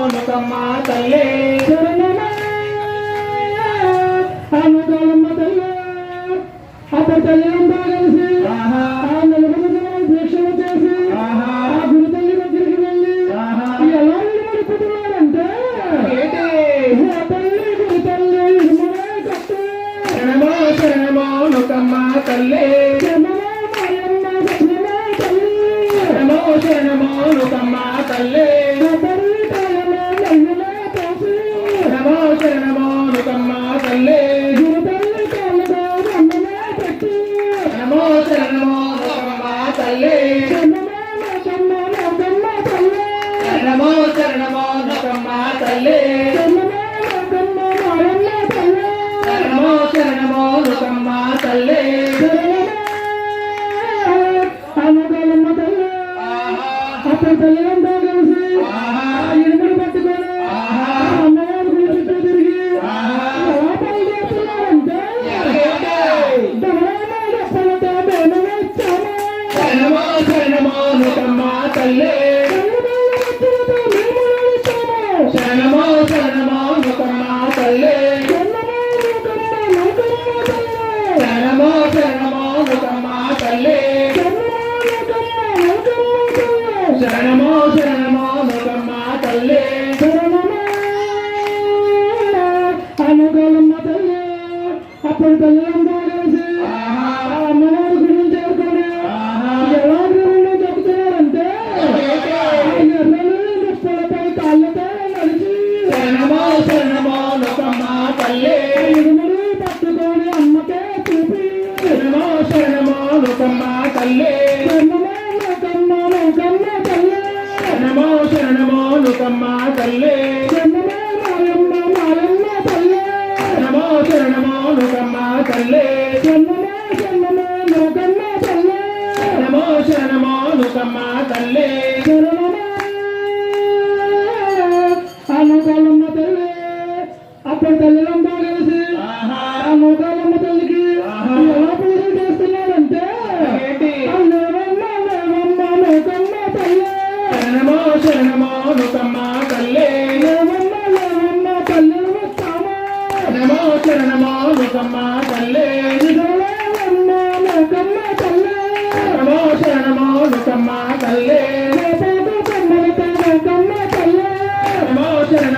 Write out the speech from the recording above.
నుకమ్మ తల్లి అనుకూలమ్మ తల్లి అప్పుడు తల్లి అంతా కలిసి దీక్షలు చేసి గురు తల్లి దగ్గరికి వెళ్ళి ఎలా నిలబడుకుంటున్నారంటే తల్లి గురు తల్లి కట్టు శరణమో నుకమ్మ తల్లి శరణమో నుకమ్మ తల్లి శరణమో నుకమ్మ తల్లి శరణమో నుకమ్మ తల్లి శరణమో నుకమ్మ తల్లి శరణమో నుకమ్మ తల్లి అనుకూలమ్మ తల్లి అప్పుడు తల్లి అంతా కలిసి ఇనుముడు పట్టుకొని అమ్మవారి గుడి చుట్టూ తిరిగి ఎలా పనిచేస్తున్నారంటే శరణమో నుకమ్మ తల్లి శరణమో నుకమ్మ తల్లి శరణమో నుకమ్మ తల్లి శరణమో నుకమ్మ తల్లి అనుకూలమ్మ తల్లి అప్పుడు తల్లి అంతా కలిసి అమ్మవారి గుడిని చేరుకొని ఎలా గురువులు చెప్తున్నారంటే ముప్పలపై కాళ్ళతో నడిచి శరణమో నుకమ్మ తల్లి ఇరుముడు పట్టుకొని అమ్మకే చూపి శరణమో నుకమ్మ తల్లి శరణమో నుకమ్మ తల్లి మాయమ్మ తల్లి శరణమో నుకమ్మ తల్లి శరణమో నుకమ్మ తల్లి అనుకూలమ్మ తల్లి అప్పుడు తల్లిదంతా కలిసి అనుకూలమ్మ తల్లికి ఎలా పూజలు చేస్తున్నారంటే శరణమో నుకమ్మ తల్లి తల్లి శరణమో నుకమ్మ తల్లి